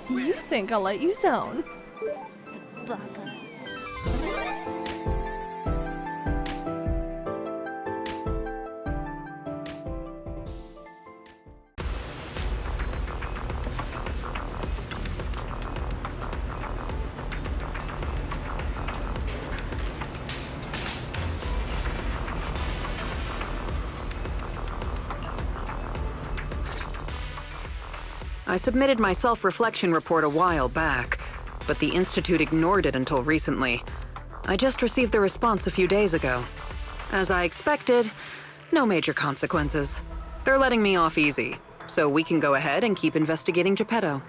You think I'll let you zone? Baka. I submitted my self-reflection report a while back, but the Institute ignored it until recently. I just received the response a few days ago. As I expected, no major consequences. They're letting me off easy, so we can go ahead and keep investigating Geppetto.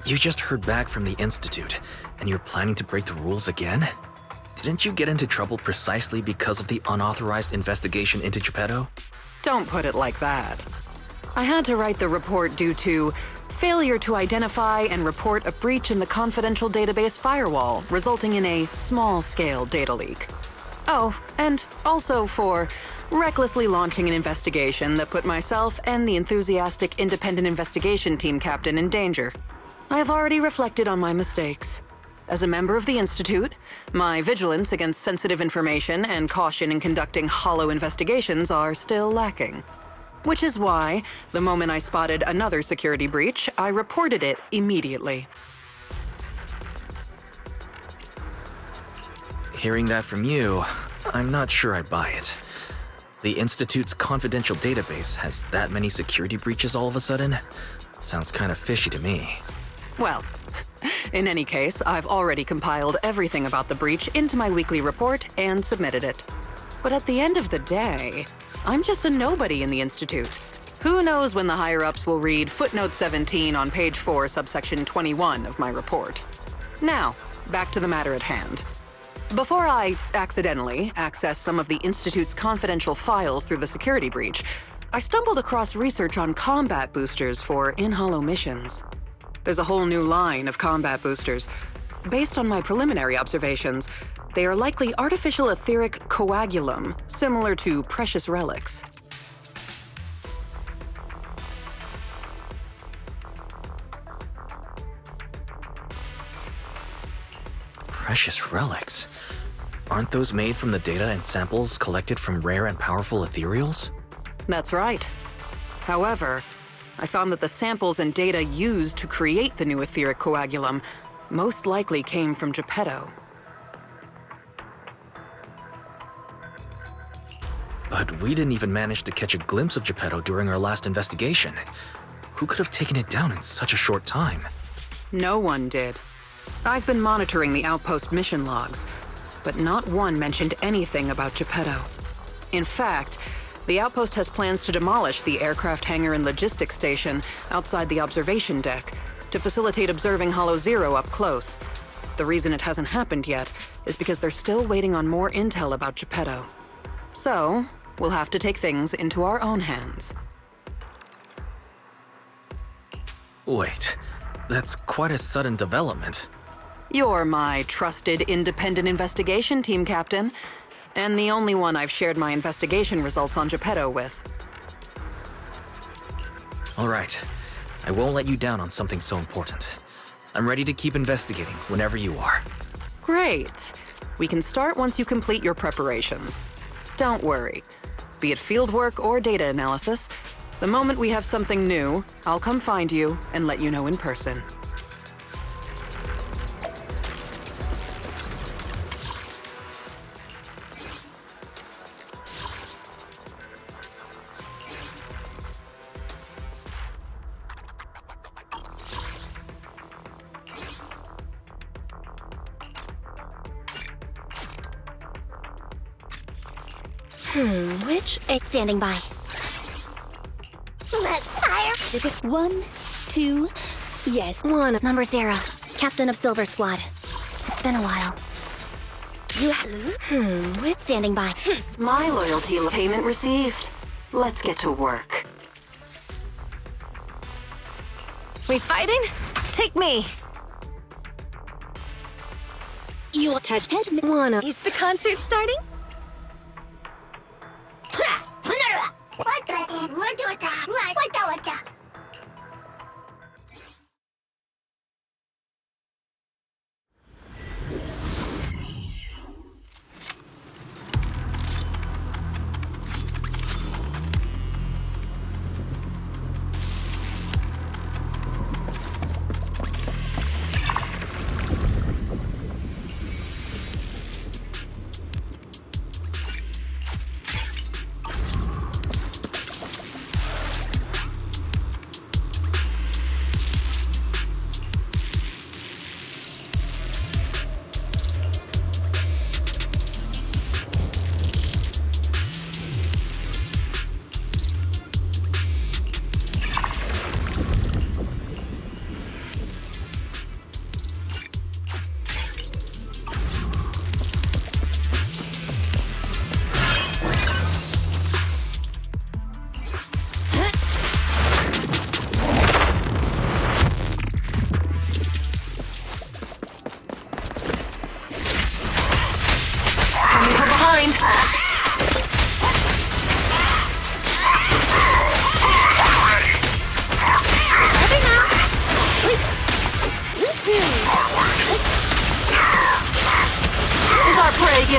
You just heard back from the Institute, and you're planning to break the rules again? Didn't you get into trouble precisely because of the unauthorized investigation into Geppetto? Don't put it like that. I had to write the report due to failure to identify and report a breach in the confidential database firewall, resulting in a small-scale data leak. Oh, and also for recklessly launching an investigation that put myself and the enthusiastic independent investigation team captain in danger. I have already reflected on my mistakes. As a member of the Institute, my vigilance against sensitive information and caution in conducting hollow investigations are still lacking. Which is why, the moment I spotted another security breach, I reported it immediately. Hearing that from you, I'm not sure I buy it. The Institute's confidential database has that many security breaches all of a sudden? Sounds kind of fishy to me. Well, in any case, I've already compiled everything about the breach into my weekly report and submitted it. But at the end of the day, I'm just a nobody in the Institute. Who knows when the higher-ups will read footnote 17 on page 4, subsection 21 of my report. Now, back to the matter at hand. Before I accidentally access some of the Institute's confidential files through the security breach, I stumbled across research on combat boosters for in-hollow missions. There's a whole new line of combat boosters. Based on my preliminary observations, they are likely artificial etheric coagulum, similar to precious relics. Precious relics? Aren't those made from the data and samples collected from rare and powerful ethereals? That's right. However, I found that the samples and data used to create the new etheric coagulum most likely came from Geppetto. But we didn't even manage to catch a glimpse of Geppetto during our last investigation. Who could have taken it down in such a short time? No one did. I've been monitoring the outpost mission logs, but not one mentioned anything about Geppetto. In fact, the outpost has plans to demolish the aircraft hangar and logistics station outside the observation deck to facilitate observing Hollow Zero up close. The reason it hasn't happened yet is because they're still waiting on more intel about Geppetto. So, we'll have to take things into our own hands. Wait, that's quite a sudden development. You're my trusted independent investigation team captain, and the only one I've shared my investigation results on Geppetto with. All right, I won't let you down on something so important. I'm ready to keep investigating whenever you are. Great. We can start once you complete your preparations. Don't worry. Be it fieldwork or data analysis, the moment we have something new, I'll come find you and let you know in person. Which? Standing by. Let's fire! 1, 2, yes. 1. Number 0. Captain of Silver Squad. It's been a while. You with standing by. My loyalty payment received. Let's get to work. We fighting? Take me! You touch head. 1. Is the concert starting?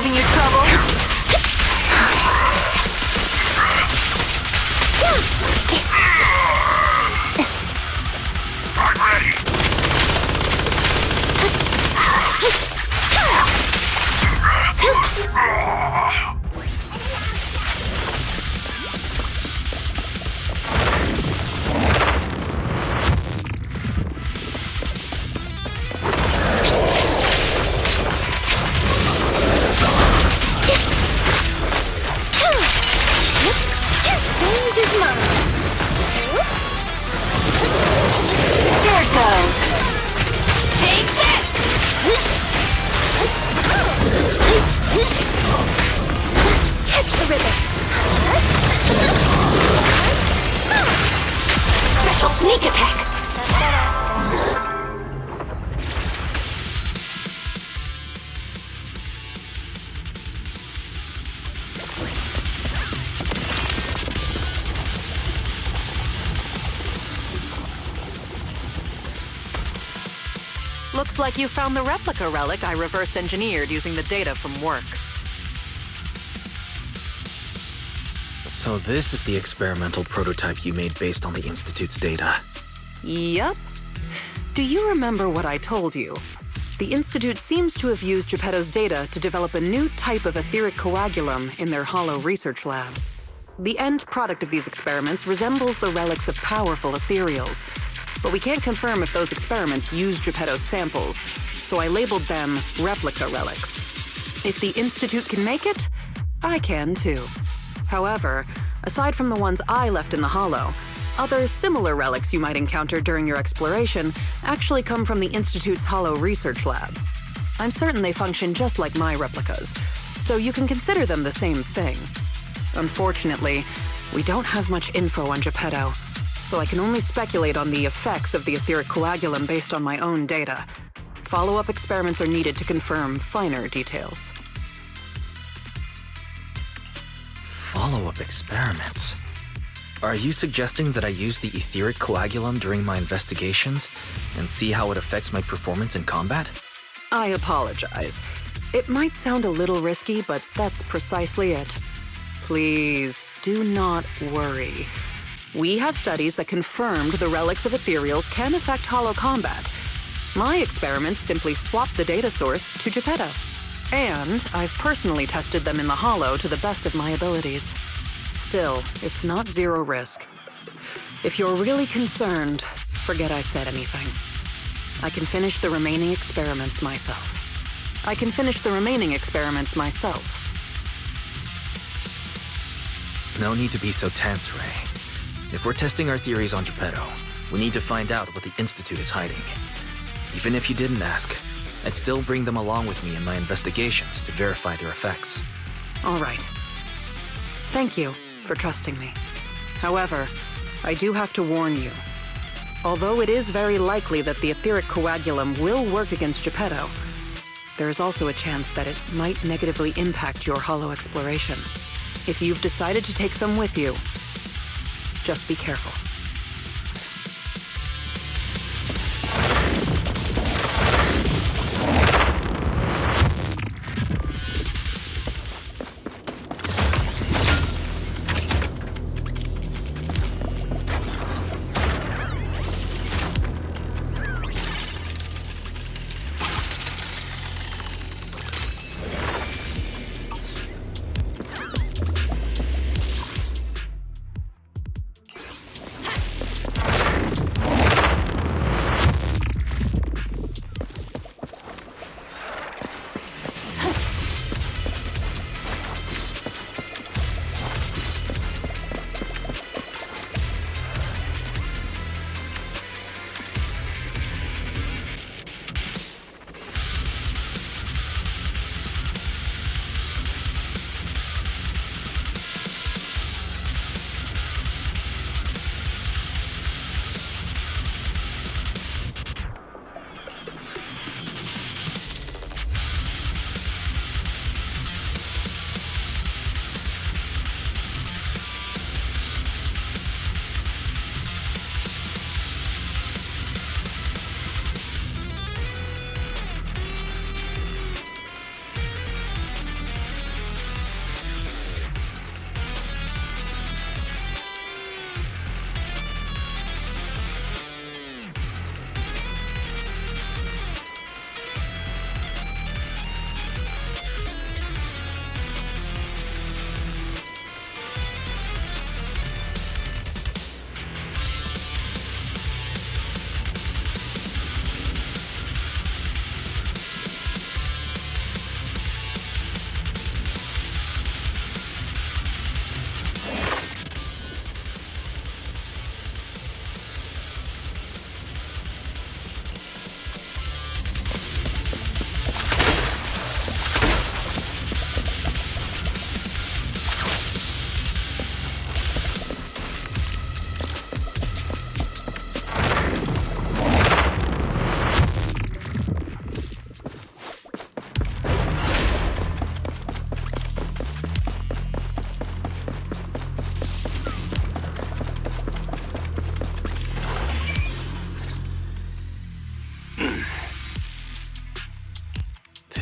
giving you trouble? Sneak attack! Looks like you found the replica relic I reverse engineered using the data from work. So this is the experimental prototype you made based on the Institute's data. Yup. Do you remember what I told you? The Institute seems to have used Geppetto's data to develop a new type of etheric coagulum in their hollow research lab. The end product of these experiments resembles the relics of powerful ethereals, but we can't confirm if those experiments used Geppetto's samples, so I labeled them replica relics. If the Institute can make it, I can too. However, aside from the ones I left in the hollow, other similar relics you might encounter during your exploration actually come from the Institute's hollow research lab. I'm certain they function just like my replicas, so you can consider them the same thing. Unfortunately, we don't have much info on Geppetto, so I can only speculate on the effects of the etheric coagulum based on my own data. Follow-up experiments are needed to confirm finer details. Follow-up experiments? Are you suggesting that I use the etheric coagulum during my investigations and see how it affects my performance in combat? I apologize. It might sound a little risky, but that's precisely it. Please, do not worry. We have studies that confirmed the relics of ethereals can affect hollow combat. My experiments simply swapped the data source to Geppetto. And I've personally tested them in the hollow to the best of my abilities. Still, it's not zero risk. If you're really concerned, forget I said anything. I can finish the remaining experiments myself. No need to be so tense, Ray. If we're testing our theories on Geppetto, we need to find out what the Institute is hiding. Even if you didn't ask, I'd still bring them along with me in my investigations to verify their effects. All right. Thank you for trusting me. However, I do have to warn you. Although it is very likely that the etheric coagulum will work against Geppetto, there is also a chance that it might negatively impact your hollow exploration. If you've decided to take some with you, just be careful.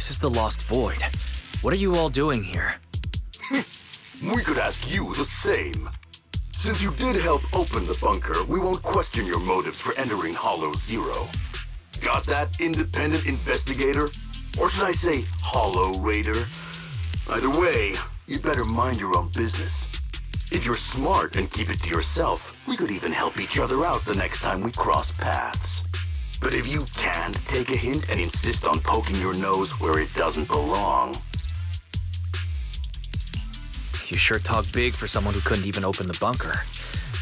This is the Lost Void. What are you all doing here? We could ask you the same. Since you did help open the bunker, we won't question your motives for entering Hollow Zero. Got that, independent investigator? Or should I say, Hollow Raider? Either way, you better mind your own business. If you're smart and keep it to yourself, we could even help each other out the next time we cross paths. But if you can't take a hint and insist on poking your nose where it doesn't belong... You sure talk big for someone who couldn't even open the bunker.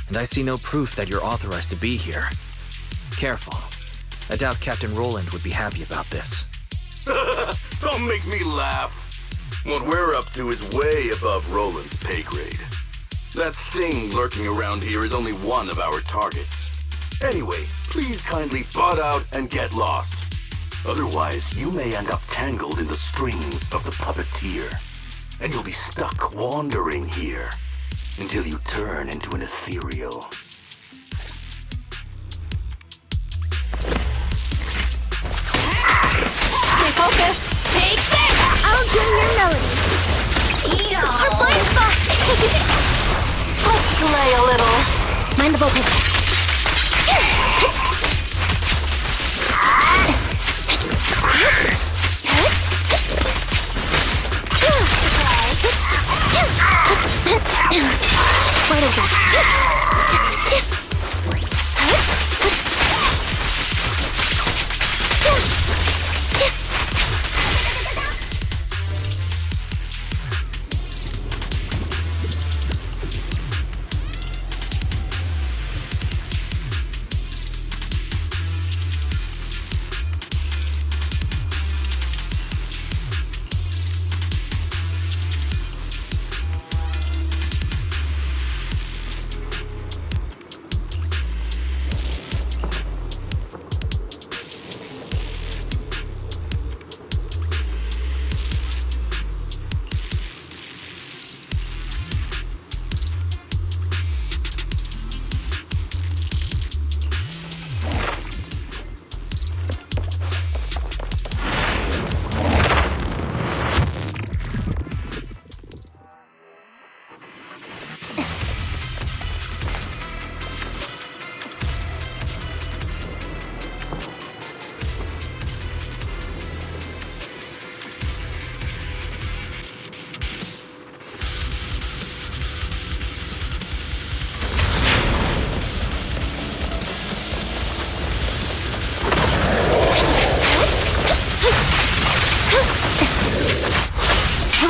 And I see no proof that you're authorized to be here. Careful. I doubt Captain Roland would be happy about this. Don't make me laugh. What we're up to is way above Roland's pay grade. That thing lurking around here is only one of our targets. Anyway, please kindly butt out and get lost. Otherwise, you may end up tangled in the strings of the puppeteer. And you'll be stuck wandering here until you turn into an ethereal. Stay focused. Take this! I'll do your melody. Our blind spot! Let's play a little. Mind the voltage. Right over.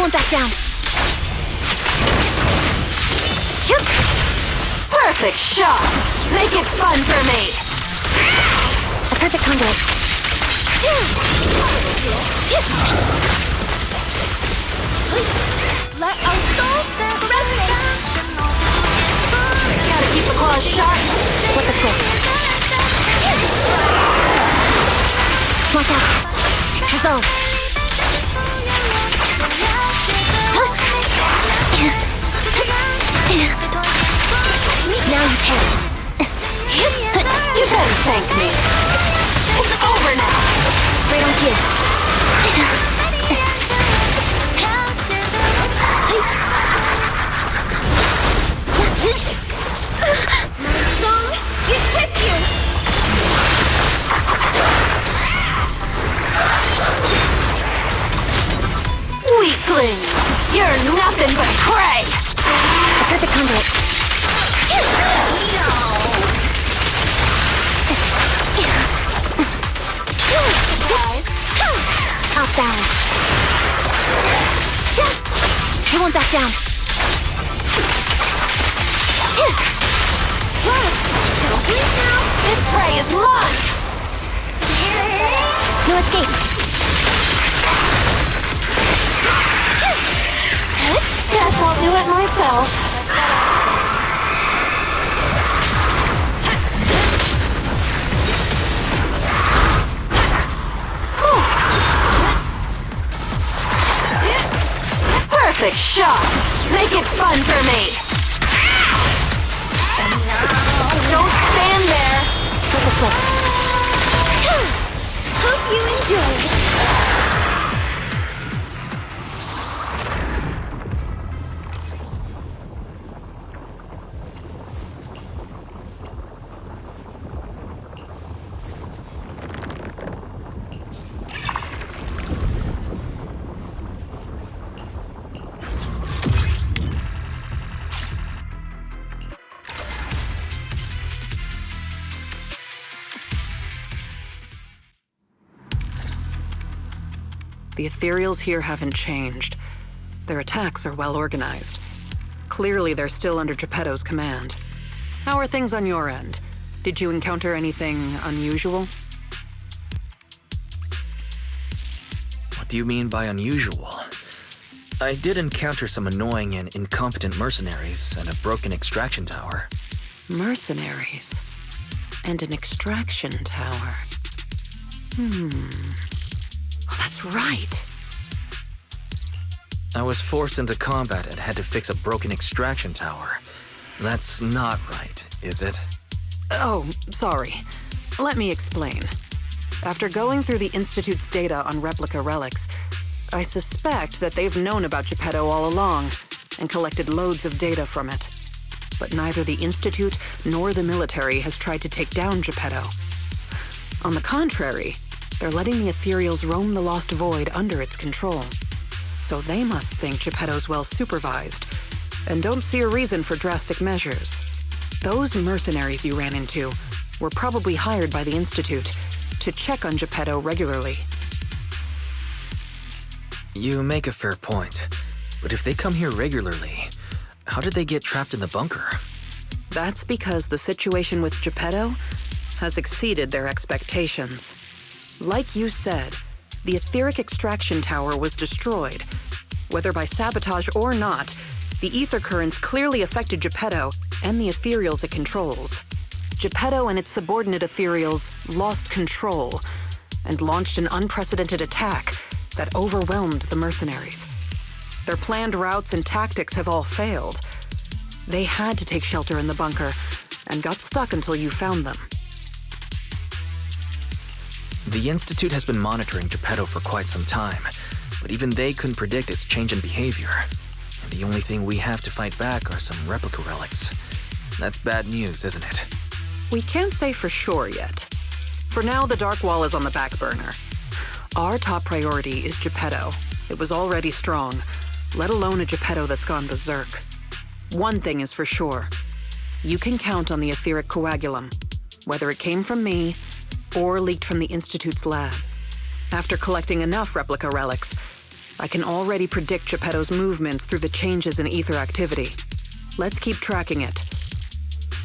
Back down. Perfect shot! Make it fun for me! A perfect conduit. Let our souls resonate! Gotta keep the claws sharp! Flip the switch. Watch out. Resolve. Now you can. You better thank me. It's over now. Right on cue. It's with you. Weakling, you're nothing but prey. A perfect conduit. Off balance. You won't back down. This prey is mine! No escape. Guess I'll do it myself. Perfect shot! Make it fun for me! Don't stand there! Flip the switch. Hope you enjoyed! The ethereals here haven't changed. Their attacks are well organized. Clearly, they're still under Geppetto's command. How are things on your end? Did you encounter anything unusual? What do you mean by unusual? I did encounter some annoying and incompetent mercenaries and a broken extraction tower. Mercenaries. And an extraction tower. Oh, that's right. I was forced into combat and had to fix a broken extraction tower. That's not right, is it? Oh, sorry. Let me explain. After going through the Institute's data on replica relics, I suspect that they've known about Geppetto all along and collected loads of data from it. But neither the Institute nor the military has tried to take down Geppetto. On the contrary, they're letting the ethereals roam the Lost Void under its control. So they must think Geppetto's well supervised and don't see a reason for drastic measures. Those mercenaries you ran into were probably hired by the Institute to check on Geppetto regularly. You make a fair point, but if they come here regularly, how did they get trapped in the bunker? That's because the situation with Geppetto has exceeded their expectations. Like you said, the etheric extraction tower was destroyed. Whether by sabotage or not, the ether currents clearly affected Geppetto and the ethereals it controls. Geppetto and its subordinate ethereals lost control and launched an unprecedented attack that overwhelmed the mercenaries. Their planned routes and tactics have all failed. They had to take shelter in the bunker and got stuck until you found them. The Institute has been monitoring Geppetto for quite some time, but even they couldn't predict its change in behavior. And the only thing we have to fight back are some replica relics. That's bad news, isn't it? We can't say for sure yet. For now, the Dark Wall is on the back burner. Our top priority is Geppetto. It was already strong, let alone a Geppetto that's gone berserk. One thing is for sure. You can count on the etheric coagulum, whether it came from me or leaked from the Institute's lab. After collecting enough replica relics, I can already predict Geppetto's movements through the changes in ether activity. Let's keep tracking it.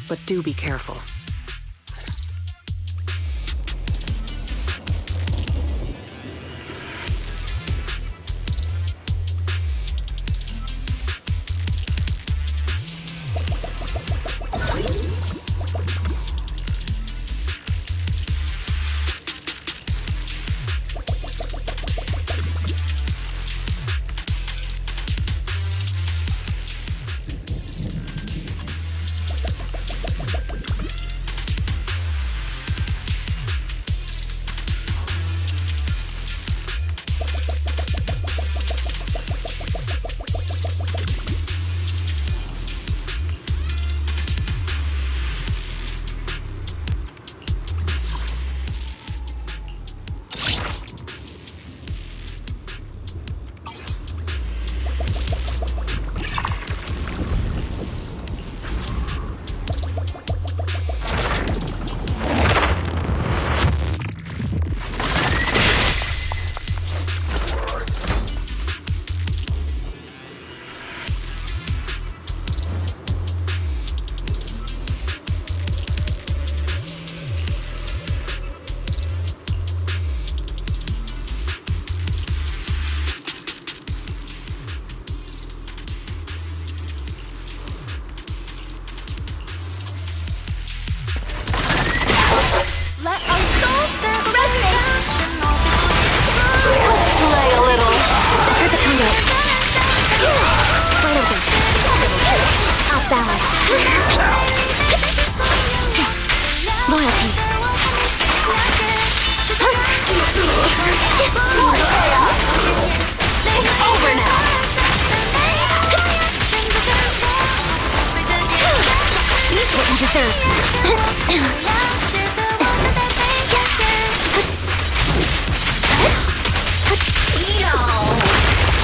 But do be careful.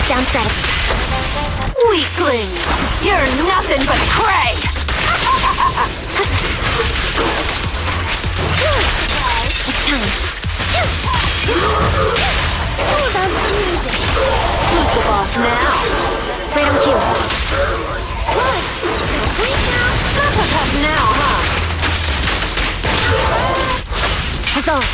Down strategy. Weakling! You're nothing but prey! It's time. Oh, that's amazing. off now. Right on cue. What? Not so tough now, huh? Resolve.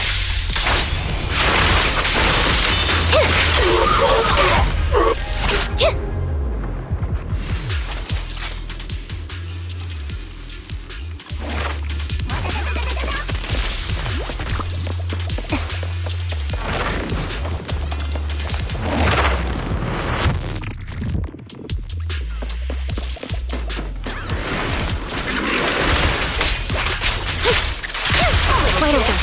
Wide open.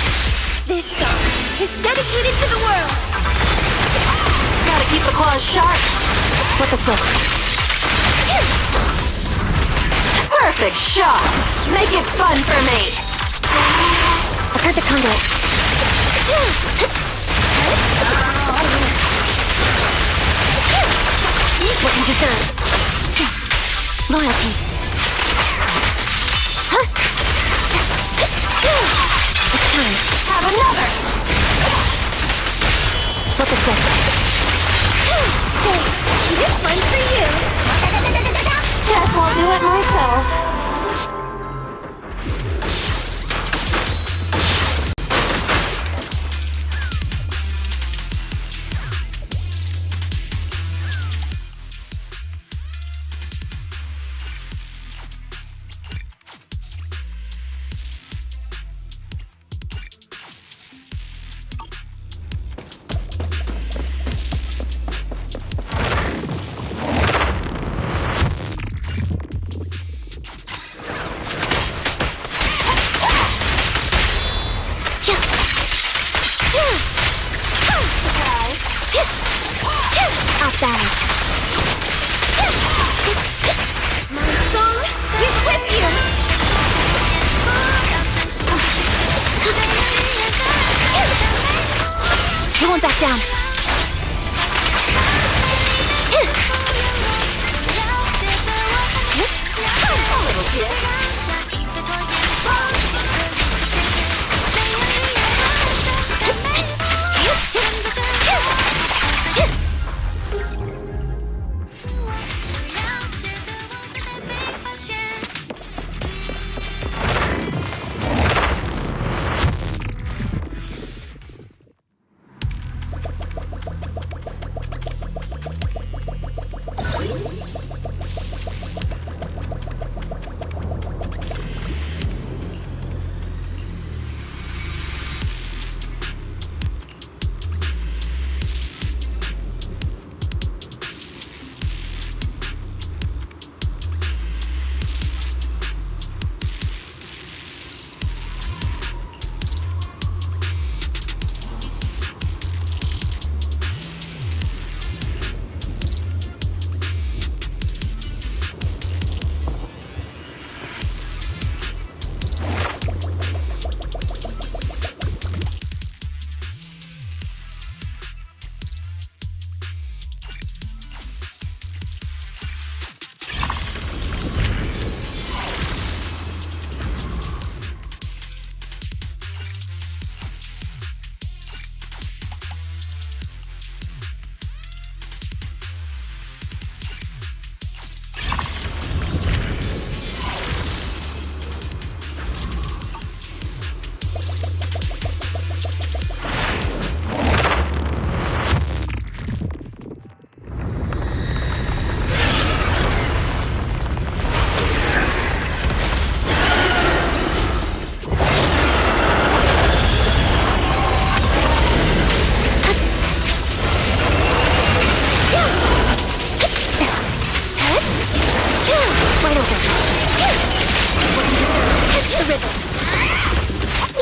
This song is dedicated to the world. Gotta keep the claws sharp. Flip the switch. Perfect shot. Make it fun for me. A perfect conduit. What you deserve. Loyalty. It's time. Have another. Flip the switch. Thanks. This one's for you. Guess I'll do it myself. Off balance. My song is with you. You won't back down. A little kiss.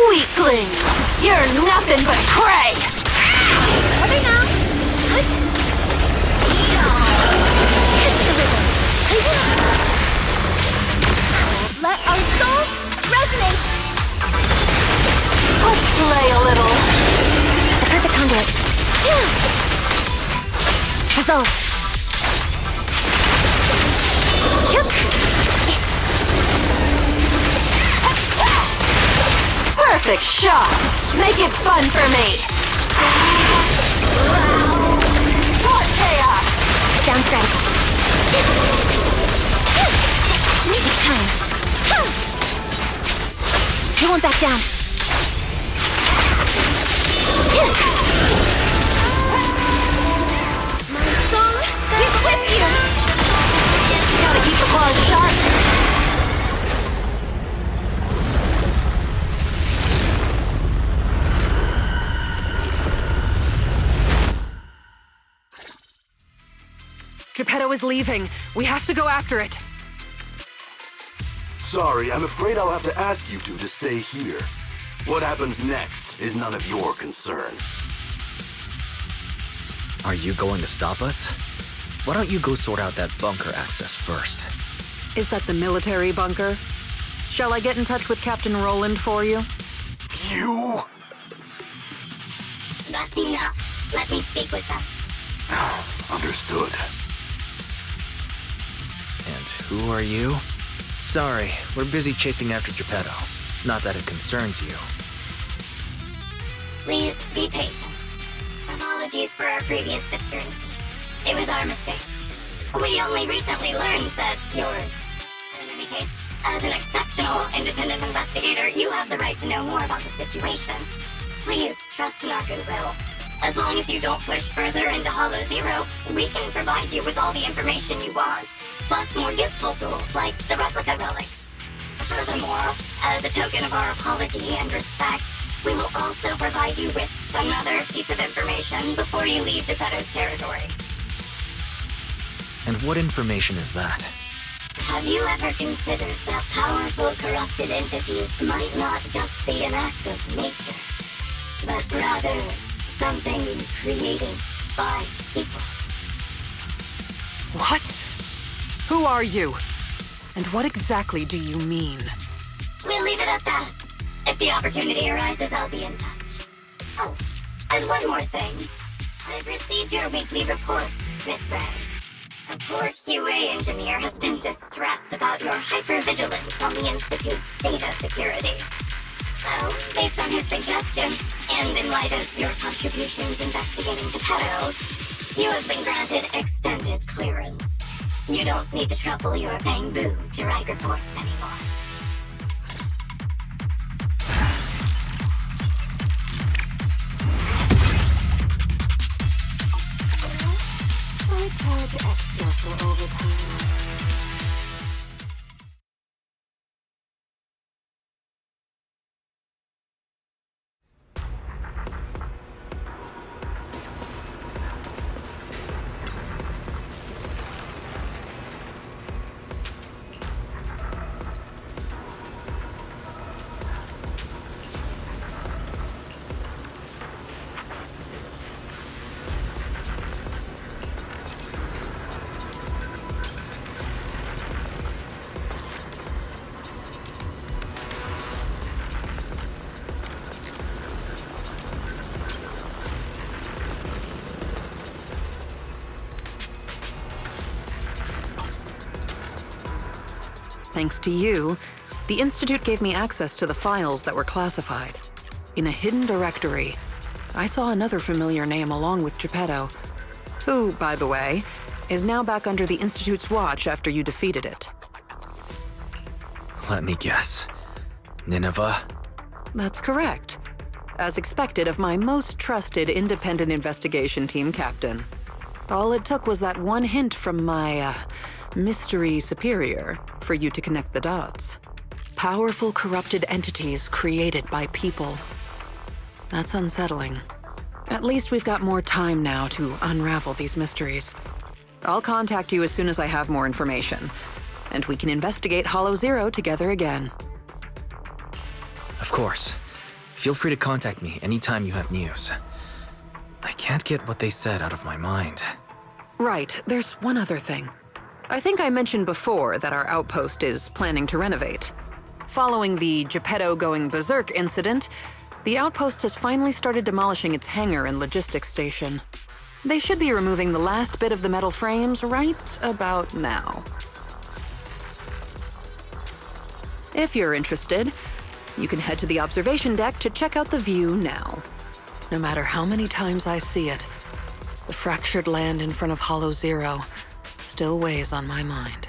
Weakling! You're nothing but prey! Over now. Catch the rhythm. Let our souls resonate! Let's play a little. A perfect conduit. Resolve. Perfect shot! Make it fun for me! More chaos! Sounds gratifying. Music time. He won't back down. My song equip you! Gotta keep the claws sharp. Geppetto is leaving. We have to go after it. Sorry, I'm afraid I'll have to ask you two to stay here. What happens next is none of your concern. Are you going to stop us? Why don't you go sort out that bunker access first? Is that the military bunker? Shall I get in touch with Captain Roland for you? You? That's enough. Let me speak with them. Understood. And who are you? Sorry, we're busy chasing after Geppetto. Not that it concerns you. Please be patient. Apologies for our previous discourtesy. It was our mistake. We only recently learned that you're... In any case, as an exceptional independent investigator, you have the right to know more about the situation. Please trust in our goodwill. As long as you don't push further into Hollow Zero, we can provide you with all the information you want, plus more useful tools like the replica relics. Furthermore, as a token of our apology and respect, we will also provide you with another piece of information before you leave Geppetto's territory. And what information is that? Have you ever considered that powerful corrupted entities might not just be an act of nature, but rather something created by people? What? Who are you? And what exactly do you mean? We'll leave it at that. If the opportunity arises, I'll be in touch. Oh, and one more thing. I've received your weekly report, Miss Ray. A poor QA engineer has been distressed about your hypervigilance on the Institute's data security. So, based on his suggestion, and in light of your contributions investigating Geppetto, you have been granted extended clearance. You don't need to trouble your bamboo to write reports anymore. I charge extra for overtime. Thanks to you, the Institute gave me access to the files that were classified. In a hidden directory, I saw another familiar name along with Geppetto, who, by the way, is now back under the Institute's watch after you defeated it. Let me guess. Nineveh? That's correct. As expected of my most trusted independent investigation team captain. All it took was that one hint from my, mystery superior for you to connect the dots. Powerful corrupted entities created by people. That's unsettling. At least we've got more time now to unravel these mysteries. I'll contact you as soon as I have more information, and we can investigate Hollow Zero together again. Of course. Feel free to contact me anytime you have news. I can't get what they said out of my mind. Right, there's one other thing. I think I mentioned before that our outpost is planning to renovate. Following the Geppetto going berserk incident, the outpost has finally started demolishing its hangar and logistics station. They should be removing the last bit of the metal frames right about now. If you're interested, you can head to the observation deck to check out the view now. No matter how many times I see it, The fractured land in front of Hollow Zero still weighs on my mind.